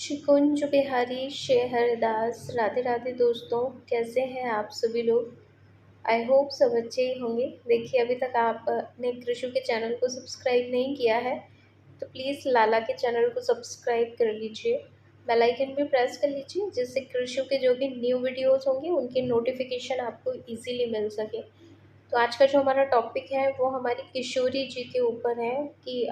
शिकुंज बिहारी शेहरदास। राधे राधे दोस्तों, कैसे हैं आप सभी लोग। आई होप सब अच्छे ही होंगे। देखिए, अभी तक आपने कृषु के चैनल को सब्सक्राइब नहीं किया है तो प्लीज़ लाला के चैनल को सब्सक्राइब कर लीजिए, बेल आइकन भी प्रेस कर लीजिए, जिससे कृषु के जो भी न्यू वीडियोस होंगे उनकी नोटिफिकेशन आपको इजीली मिल सके। तो आज का जो हमारा टॉपिक है वो हमारी किशोरी जी के ऊपर है कि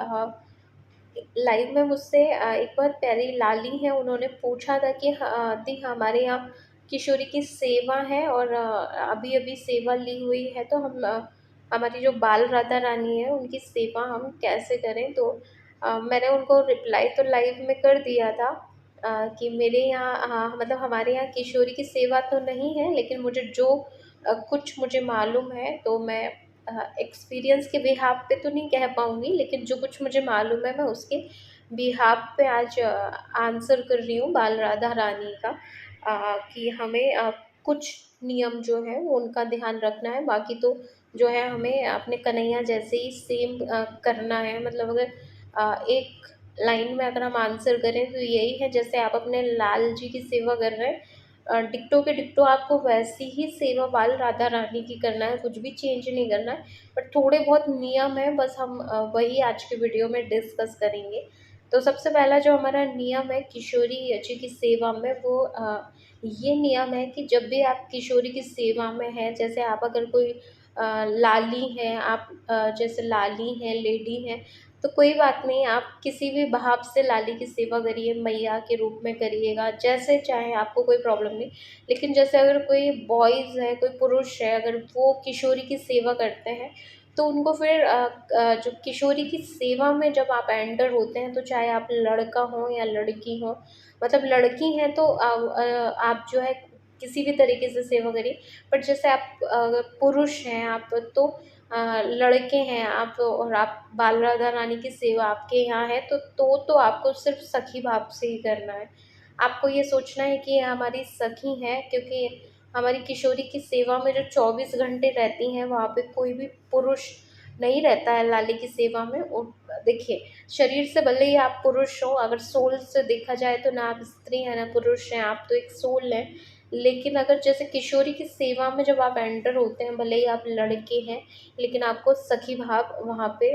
लाइव में मुझसे एक बहुत प्यारी लाली हैं, उन्होंने पूछा था कि दी हमारे यहाँ किशोरी की सेवा है और अभी अभी सेवा ली हुई है, तो हम हमारी जो बाल राधा रानी है उनकी सेवा हम कैसे करें। तो मैंने उनको रिप्लाई तो लाइव में कर दिया था कि मेरे यहाँ मतलब हमारे यहाँ किशोरी की सेवा तो नहीं है, लेकिन मुझे जो कुछ मुझे मालूम है तो मैं एक्सपीरियंस के बिहाफ़ पे तो नहीं कह पाऊँगी, लेकिन जो कुछ मुझे मालूम है मैं उसके बिहाफ़ पे आज आंसर कर रही हूँ बाल राधा रानी का। कि हमें कुछ नियम जो है वो उनका ध्यान रखना है, बाकी तो जो है हमें अपने कन्हैया जैसे ही सेम करना है। मतलब अगर एक लाइन में अगर हम आंसर करें तो यही है, जैसे आप अपने लाल जी की सेवा कर रहे हैं, डिट्टो के डिट्टो आपको वैसी ही सेवा बाल राधा रानी की करना है, कुछ भी चेंज नहीं करना है। बट थोड़े बहुत नियम हैं, बस हम वही आज के वीडियो में डिस्कस करेंगे। तो सबसे पहला जो हमारा नियम है किशोरी जी की सेवा में, वो ये नियम है कि जब भी आप किशोरी की सेवा में हैं, जैसे आप अगर कोई लाली हैं, आप जैसे लाली हैं, लेडी हैं, तो कोई बात नहीं, आप किसी भी भाव से लाली की सेवा करिए, मैया के रूप में करिएगा, जैसे चाहें, आपको कोई प्रॉब्लम नहीं। लेकिन जैसे अगर कोई बॉयज़ है, कोई पुरुष है, अगर वो किशोरी की सेवा करते हैं, तो उनको फिर जो किशोरी की सेवा में जब आप एंटर होते हैं, तो चाहे आप लड़का हो या लड़की हो, मतलब लड़की हैं तो आप जो है किसी भी तरीके से सेवा करिए। बट जैसे आप पुरुष हैं आप, तो लड़के हैं आप और आप बाल राधा रानी की सेवा आपके यहाँ है, तो आपको सिर्फ सखी भाव से ही करना है। आपको ये सोचना है कि ये हमारी सखी हैं, क्योंकि हमारी किशोरी की सेवा में जो 24 घंटे रहती हैं, वहाँ पे कोई भी पुरुष नहीं रहता है लाली की सेवा में। देखिए, शरीर से भले ही आप पुरुष हो, अगर सोल से देखा जाए तो ना आप स्त्री हैं ना पुरुष हैं, आप तो एक सोल हैं। लेकिन अगर जैसे किशोरी की सेवा में जब आप एंटर होते हैं, भले ही आप लड़के हैं, लेकिन आपको सखी भाव वहाँ पे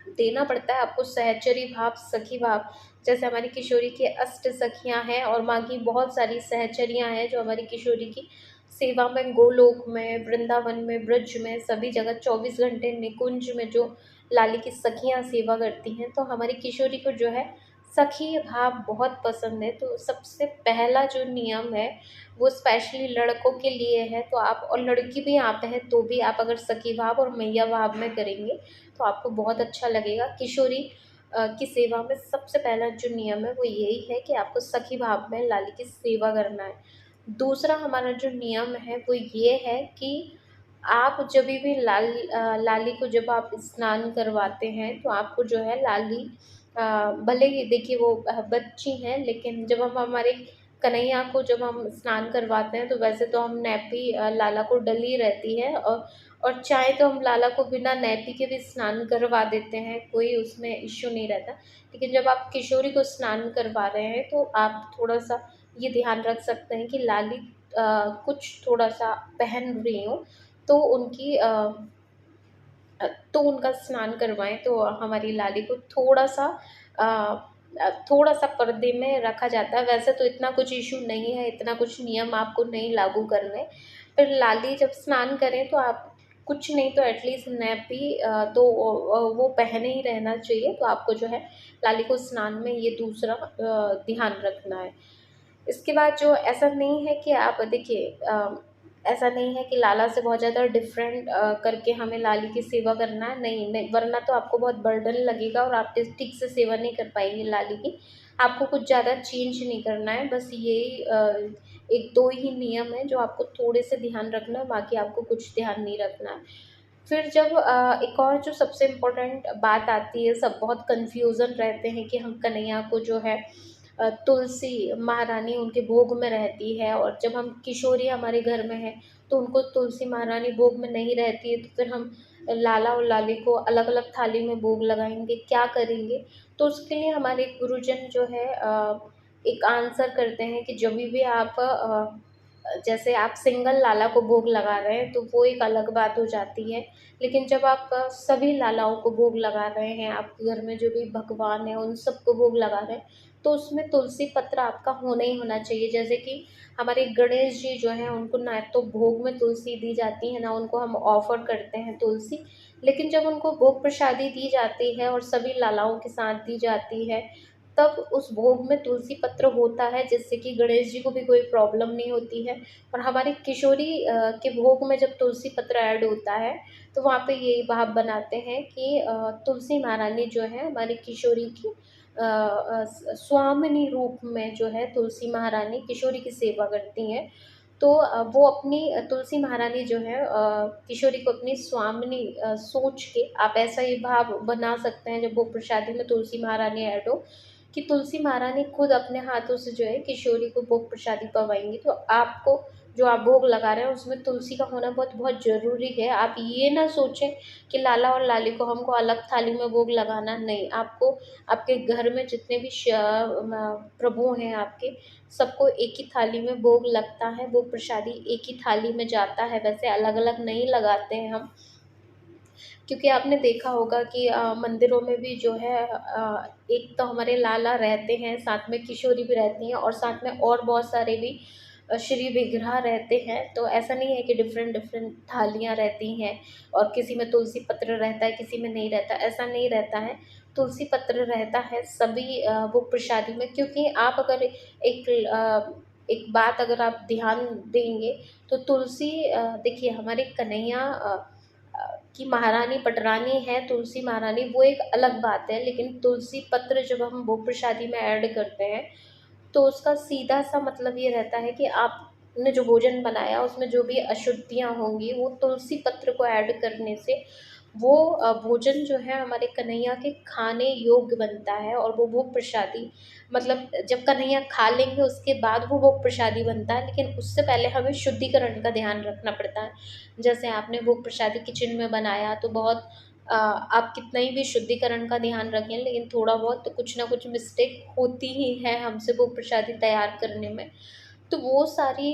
देना पड़ता है, आपको सहचरी भाव, सखी भाव। जैसे हमारी किशोरी की अष्ट सखियाँ हैं और माँ की बहुत सारी सहचरियाँ हैं जो हमारी किशोरी की सेवा में, गोलोक में, वृंदावन में, ब्रज में, सभी जगह 24 घंटे निकुंज में जो लाली की सखियाँ सेवा करती हैं, तो हमारी किशोरी को जो है सखी भाव बहुत पसंद है। तो सबसे पहला जो नियम है वो स्पेशली लड़कों के लिए है, तो आप, और लड़की भी आप हैं तो भी आप अगर सखी भाव और मैया भाव में करेंगे तो आपको बहुत अच्छा लगेगा। किशोरी की सेवा में सबसे पहला जो नियम है वो यही है कि आपको सखी भाव में लाली की सेवा करना है। दूसरा हमारा जो नियम है वो ये है कि आप जभी भी लाली को जब आप स्नान करवाते हैं, तो आपको जो है लाली भले ही देखिए वो बच्ची हैं, लेकिन जब हम हमारे कन्हैया को जब हम स्नान करवाते हैं, तो वैसे तो हम नैपी लाला को डली रहती है, और चाहे तो हम लाला को बिना नैपी के भी स्नान करवा देते हैं, कोई उसमें इश्यू नहीं रहता। लेकिन जब आप किशोरी को स्नान करवा रहे हैं तो आप थोड़ा-सा ये ध्यान रख सकते हैं कि लाली कुछ थोड़ा-सा पहन रही हो, तो तो उनका स्नान करवाएँ, तो हमारी लाली को थोड़ा-सा पर्दे में रखा जाता है। वैसे तो इतना कुछ इश्यू नहीं है, इतना कुछ नियम आपको नहीं लागू करने। पर लाली जब स्नान करें तो आप कुछ नहीं तो एटलीस्ट नैपी तो वो पहने ही रहना चाहिए। तो आपको जो है लाली को स्नान में ये दूसरा ध्यान रखना है। इसके बाद जो ऐसा नहीं है कि आप देखिए ऐसा नहीं है कि लाला से बहुत ज़्यादा डिफरेंट करके हमें लाली की सेवा करना है, नहीं, नहीं, वरना तो आपको बहुत बर्डन लगेगा और आप ठीक से सेवा नहीं कर पाएँगे लाली की। आपको कुछ ज़्यादा चेंज नहीं करना है, बस यही 1-2 ही नियम हैं जो आपको थोड़े से ध्यान रखना है, बाकी आपको कुछ ध्यान नहीं रखना है। फिर जब एक और जो सबसे इम्पोर्टेंट बात आती है, सब बहुत कन्फ्यूज़न रहते हैं कि हम कन्हैया को जो है तुलसी महारानी उनके भोग में रहती है, और जब हम किशोरी हमारे घर में है तो उनको तुलसी महारानी भोग में नहीं रहती है, तो फिर हम लाला और लाली को अलग-अलग थाली में भोग लगाएँगे, क्या करेंगे? तो उसके लिए हमारे गुरुजन जो है एक आंसर करते हैं कि जब भी आप जैसे आप सिंगल लाला को भोग लगा रहे हैं तो वो एक अलग बात हो जाती है। लेकिन जब आप सभी लालाओं को भोग लगा रहे हैं, आपके घर में जो भी भगवान हैं उन सबको भोग लगा रहे हैं, तो उसमें तुलसी पत्र आपका होना ही होना चाहिए। जैसे कि हमारे गणेश जी जो हैं उनको ना तो भोग में तुलसी दी जाती है, ना उनको हम ऑफ़र करते हैं तुलसी। लेकिन जब उनको भोग प्रसादी दी जाती है और सभी लालाओं के साथ दी जाती है, तब उस भोग में तुलसी पत्र होता है, जिससे कि गणेश जी को भी कोई प्रॉब्लम नहीं होती है। और हमारी किशोरी के भोग में जब तुलसी पत्र ऐड होता है, तो वहाँ पे यही भाव बनाते हैं कि तुलसी महारानी जो है हमारी किशोरी की स्वामिनी रूप में जो है तुलसी महारानी किशोरी की सेवा करती हैं। तो वो अपनी तुलसी महारानी जो है किशोरी को अपनी स्वामिनी सोच के आप ऐसा ये भाव बना सकते हैं, जब वो प्रसादी में तुलसी महारानी ऐड हो, कि तुलसी महारानी खुद अपने हाथों से जो है किशोरी को भोग प्रसादी पवाएँगी। तो आपको जो आप भोग लगा रहे हैं उसमें तुलसी का होना बहुत बहुत ज़रूरी है। आप ये ना सोचें कि लाला और लाली को हमको अलग थाली में भोग लगाना, नहीं, आपको आपके घर में जितने भी प्रभु हैं आपके, सबको एक ही थाली में भोग लगता है, वो प्रसादी एक ही थाली में जाता है, वैसे अलग-अलग नहीं लगाते हैं हम। क्योंकि आपने देखा होगा कि मंदिरों में भी जो है एक तो हमारे लाला रहते हैं, साथ में किशोरी भी रहती हैं और साथ में और बहुत सारे भी श्री विग्रह रहते हैं। तो ऐसा नहीं है कि डिफ़रेंट डिफ़रेंट थालियाँ रहती हैं और किसी में तुलसी पत्र रहता है, किसी में नहीं रहता, ऐसा नहीं रहता है। तुलसी पत्र रहता है सभी वो प्रसादी में, क्योंकि आप अगर एक बात अगर आप ध्यान देंगे, तो तुलसी देखिए हमारे कन्हैया की महारानी पटरानी है तुलसी महारानी, वो एक अलग बात है। लेकिन तुलसी पत्र जब हम भोग प्रसादी में ऐड करते हैं, तो उसका सीधा-सा मतलब ये रहता है कि आपने जो भोजन बनाया उसमें जो भी अशुद्धियाँ होंगी, वो तुलसी पत्र को ऐड करने से वो भोजन जो है हमारे कन्हैया के खाने योग्य बनता है, और वो भोग प्रसादी मतलब जब कन्हैया खा लेंगे उसके बाद वो भोग प्रसादी बनता है। लेकिन उससे पहले हमें शुद्धिकरण का ध्यान रखना पड़ता है। जैसे आपने भोग प्रसादी किचन में बनाया तो बहुत आप कितना ही भी शुद्धिकरण का ध्यान रखें, लेकिन थोड़ा बहुत तो कुछ ना कुछ मिस्टेक होती ही है हमसे वो प्रसादी तैयार करने में। तो वो सारी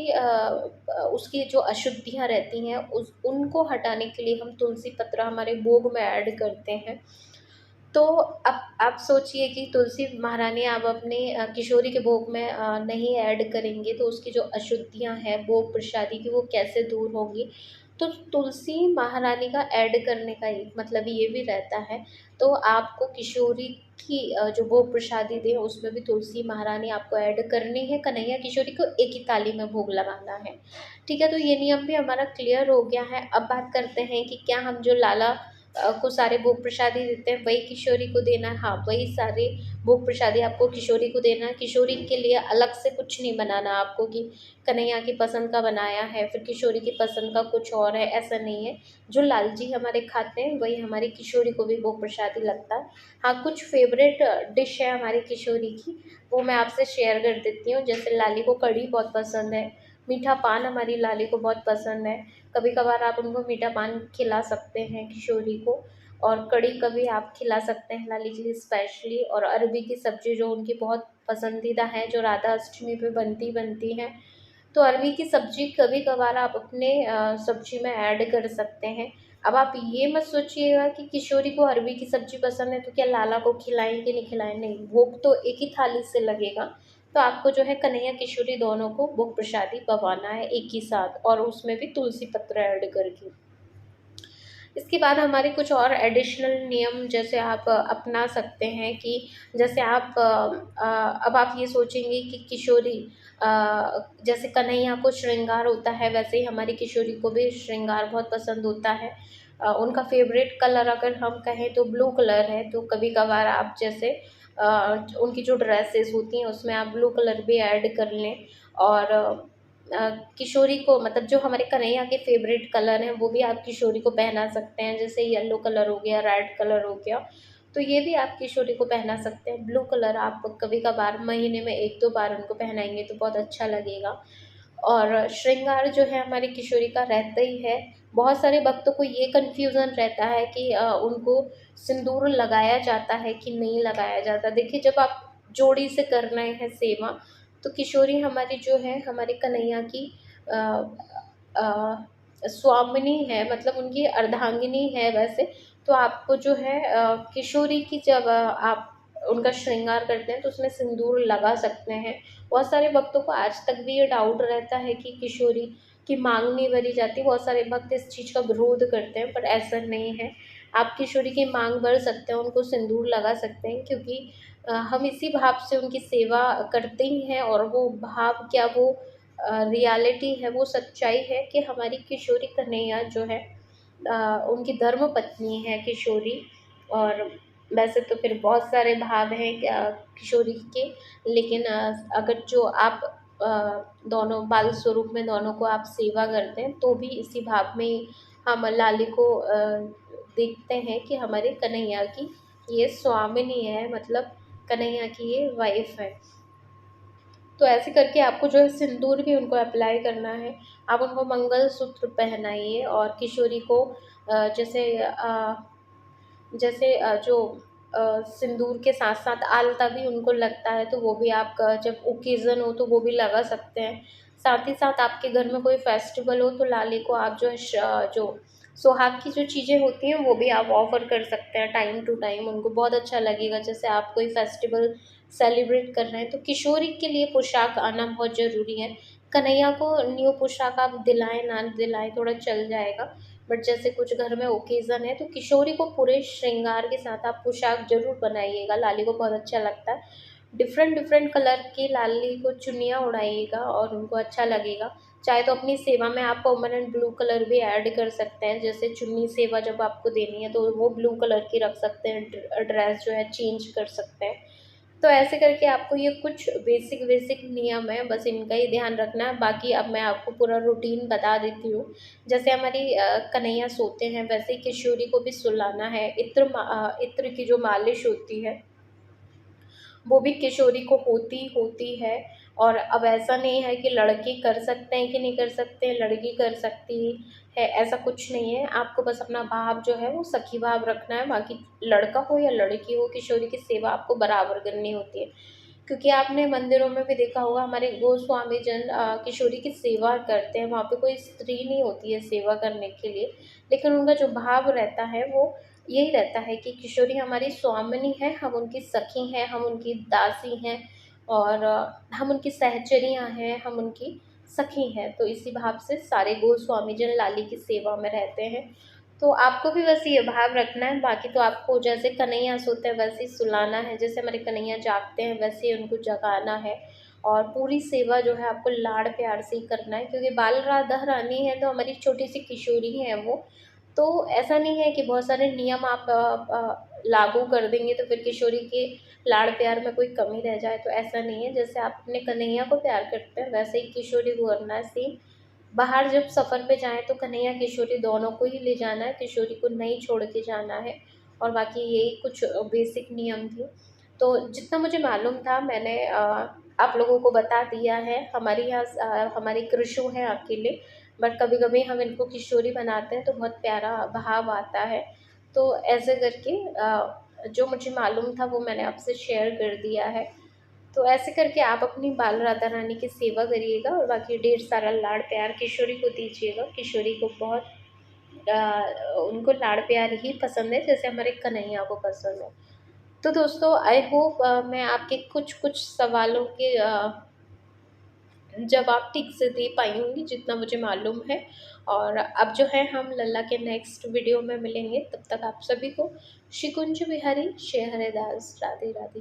उसकी जो अशुद्धियाँ रहती हैं उस उनको हटाने के लिए हम तुलसी पत्र हमारे भोग में ऐड करते हैं। तो अब आप सोचिए कि तुलसी महारानी आप अपने किशोरी के भोग में नहीं ऐड करेंगे, तो उसकी जो अशुद्धियाँ हैं भोग प्रसादी की वो कैसे दूर होंगी। तो तुलसी महारानी का ऐड करने का एक मतलब ये भी रहता है। तो आपको किशोरी की जो भोग प्रसादी दें उसमें भी तुलसी महारानी आपको ऐड करनी है, कन्हैया किशोरी को एक ही थाली में भोग लगाना है। ठीक है, तो ये नियम भी हमारा क्लियर हो गया है। अब बात करते हैं कि क्या हम जो लाला को सारे भोग प्रसादी देते हैं वही किशोरी को देना है। हाँ, वही सारे भोग प्रसादी आपको किशोरी को देना है। किशोरी के लिए अलग से कुछ नहीं बनाना आपको कि कन्हैया की पसंद का बनाया है, फिर किशोरी की पसंद का कुछ और है, ऐसा नहीं है। जो लालजी हमारे खाते हैं वही हमारी किशोरी को भी भोग प्रसादी लगता है। हाँ, कुछ फ़ेवरेट डिश है हमारी किशोरी की, वो मैं आपसे शेयर कर देती हूँ। जैसे लाली को कढ़ी बहुत पसंद है, मीठा पान हमारी लाली को बहुत पसंद है। कभी-कभार आप उनको मीठा पान खिला सकते हैं किशोरी को, और कढ़ी कभी आप खिला सकते हैं लाली के लिए स्पेशली। और अरबी की सब्ज़ी जो उनकी बहुत पसंदीदा है, जो राधा अष्टमी पे बनती है, तो अरबी की सब्ज़ी कभी-कभार आप अपने सब्ज़ी में ऐड कर सकते हैं। अब आप ये मत सोचिएगा कि किशोरी को अरबी की सब्ज़ी पसंद है तो क्या लाला को खिलाएँ कि नहीं खिलाएँ, नहीं, भोग तो एक ही थाली से लगेगा। तो आपको जो है कन्हैया किशोरी दोनों को भोग प्रसादी पवाना है एक ही साथ, और उसमें भी तुलसी पत्र ऐड करके। इसके बाद हमारे कुछ और एडिशनल नियम जैसे आप अपना सकते हैं कि जैसे आप अब आप ये सोचेंगे कि किशोरी जैसे कन्हैया को श्रृंगार होता है, वैसे ही हमारी किशोरी को भी श्रृंगार बहुत पसंद होता है। उनका फेवरेट कलर अगर हम कहें तो ब्लू कलर है, तो कभी-कभार आप जैसे उनकी जो ड्रेसेस होती हैं उसमें आप ब्लू कलर भी ऐड कर लें। और किशोरी को मतलब जो हमारे कन्हैया के फ़ेवरेट कलर हैं वो भी आप किशोरी को पहना सकते हैं, जैसे येलो कलर हो गया, रेड कलर हो गया, तो ये भी आप किशोरी को पहना सकते हैं। ब्लू कलर आप कभी-कभार महीने में 1-2 बार उनको पहनाएँगे तो बहुत अच्छा लगेगा। और श्रृंगार जो है हमारी किशोरी का रहता ही है। बहुत सारे भक्तों को ये कन्फ्यूज़न रहता है कि उनको सिंदूर लगाया जाता है कि नहीं लगाया जाता। देखिए, जब आप जोड़ी से करना है सेवा। तो किशोरी हमारी जो है हमारे कन्हैया की अ, स्वामिनी है, मतलब उनकी अर्धांगिनी है वैसे। तो आपको जो है किशोरी की जब आप उनका श्रृंगार करते हैं तो उसमें सिंदूर लगा सकते हैं। बहुत सारे भक्तों को आज तक भी ये डाउट रहता है कि किशोरी की मांग नहीं भरी जाती। बहुत सारे भक्त इस चीज़ का विरोध करते हैं, पर ऐसा नहीं है। आप किशोरी की मांग भर सकते हैं, उनको सिंदूर लगा सकते हैं, क्योंकि हम इसी भाव से उनकी सेवा करते ही हैं। और वो भाव क्या, वो रियलिटी है, वो सच्चाई है कि हमारी किशोरी कन्हैया जो है उनकी धर्म पत्नी है किशोरी। और वैसे तो फिर बहुत सारे भाव हैं किशोरी के, लेकिन अगर जो आप दोनों बाल स्वरूप में दोनों को आप सेवा करते हैं तो भी इसी भाव में ही हम लाली को देखते हैं कि हमारे कन्हैया की ये स्वामिनी है, मतलब कन्हैया की ये वाइफ है। तो ऐसे करके आपको जो है सिंदूर भी उनको अप्लाई करना है। आप उनको मंगलसूत्र पहनाइए, और किशोरी को जैसे जो सिंदूर के साथ साथ आलता भी उनको लगता है, तो वो भी आप जब ओकेज़न हो तो वो भी लगा सकते हैं। साथ ही साथ आपके घर में कोई फेस्टिवल हो तो लाली को आप जो है जो सुहाग की जो चीज़ें होती हैं वो भी आप ऑफ़र कर सकते हैं टाइम टू टाइम, उनको बहुत अच्छा लगेगा। जैसे आप कोई फेस्टिवल सेलिब्रेट कर रहे हैं तो किशोरी के लिए पोशाक आना बहुत ज़रूरी है। कन्हैया को न्यू पोशाक आप दिलाएँ ना दिलाएँ थोड़ा चल जाएगा, बट जैसे कुछ घर में ओकेज़न है तो किशोरी को पूरे श्रृंगार के साथ आप पोशाक ज़रूर बनाइएगा, लाली को बहुत अच्छा लगता है। डिफ़रेंट डिफ़रेंट कलर की लाली को चुन्नियाँ उड़ाइएगा और उनको अच्छा लगेगा। चाहे तो अपनी सेवा में आप परमानेंट ब्लू कलर भी ऐड कर सकते हैं, जैसे चुन्नी सेवा जब आपको देनी है तो वो ब्लू कलर की रख सकते हैं, ड्रेस जो है चेंज कर सकते हैं। तो ऐसे करके आपको ये कुछ बेसिक बेसिक नियम है, बस इनका ही ध्यान रखना है। बाकी अब मैं आपको पूरा रूटीन बता देती हूँ। जैसे हमारी कन्हैया सोते हैं वैसे ही किशोरी को भी सुलाना है। इत्र की जो मालिश होती है वो भी किशोरी को होती होती है। और अब ऐसा नहीं है कि लड़के कर सकते हैं कि नहीं कर सकते हैं, लड़की कर सकती है, ऐसा कुछ नहीं है। आपको बस अपना भाव जो है वो सखी भाव रखना है, बाकी लड़का हो या लड़की हो किशोरी की सेवा आपको बराबर करनी होती है। क्योंकि आपने मंदिरों में भी देखा होगा हमारे गोस्वामी जन किशोरी की सेवा करते हैं, वहाँ पे कोई स्त्री नहीं होती है सेवा करने के लिए, लेकिन उनका जो भाव रहता है वो यही रहता है कि किशोरी हमारी स्वामिनी है, हम उनकी सखी हैं, हम उनकी दासी हैं, और हम उनकी सहचरियाँ हैं, हम उनकी सखी हैं। तो इसी भाव से सारे गोस्वामी जन लाली की सेवा में रहते हैं। तो आपको भी बस ये भाव रखना है, बाकी तो आपको जैसे कन्हैया सोते हैं वैसे ही सुलाना है, जैसे हमारे कन्हैया जागते हैं वैसे ही उनको जगाना है। और पूरी सेवा जो है आपको लाड़ प्यार से ही करना है, क्योंकि बाल राधा रानी है तो हमारी छोटी सी किशोरी है वो। तो ऐसा नहीं है कि बहुत सारे नियम आप लागू कर देंगे तो फिर किशोरी के लाड़ प्यार में कोई कमी रह जाए, तो ऐसा नहीं है। जैसे आप अपने कन्हैया को प्यार करते हैं वैसे ही किशोरी को करना है सेम। बाहर जब सफ़र पे जाएँ तो कन्हैया किशोरी दोनों को ही ले जाना है, किशोरी को नहीं छोड़ के जाना है। और बाकी यही कुछ बेसिक नियम थे। तो जितना मुझे मालूम था मैंने आप लोगों को बता दिया है। हमारे यहाँ हमारे कृषु हैं अकेले, बट कभी-कभी हम इनको किशोरी बनाते हैं तो बहुत प्यारा भाव आता है। तो ऐसे करके जो मुझे मालूम था वो मैंने आपसे शेयर कर दिया है। तो ऐसे करके आप अपनी बाल राधा रानी की सेवा करिएगा, और बाकी ढेर सारा लाड़ प्यार किशोरी को दीजिएगा। किशोरी को बहुत उनको लाड़ प्यार ही पसंद है, जैसे हमारे कन्हैया को पसंद है। तो दोस्तों आई होप मैं आपके कुछ-कुछ सवालों के जवाब ठीक से दे पाई होंगी जितना मुझे मालूम है। और अब जो है हम लल्ला के नेक्स्ट वीडियो में मिलेंगे, तब तक आप सभी को श्री कुंज बिहारी श्री हरिदास राधे राधे।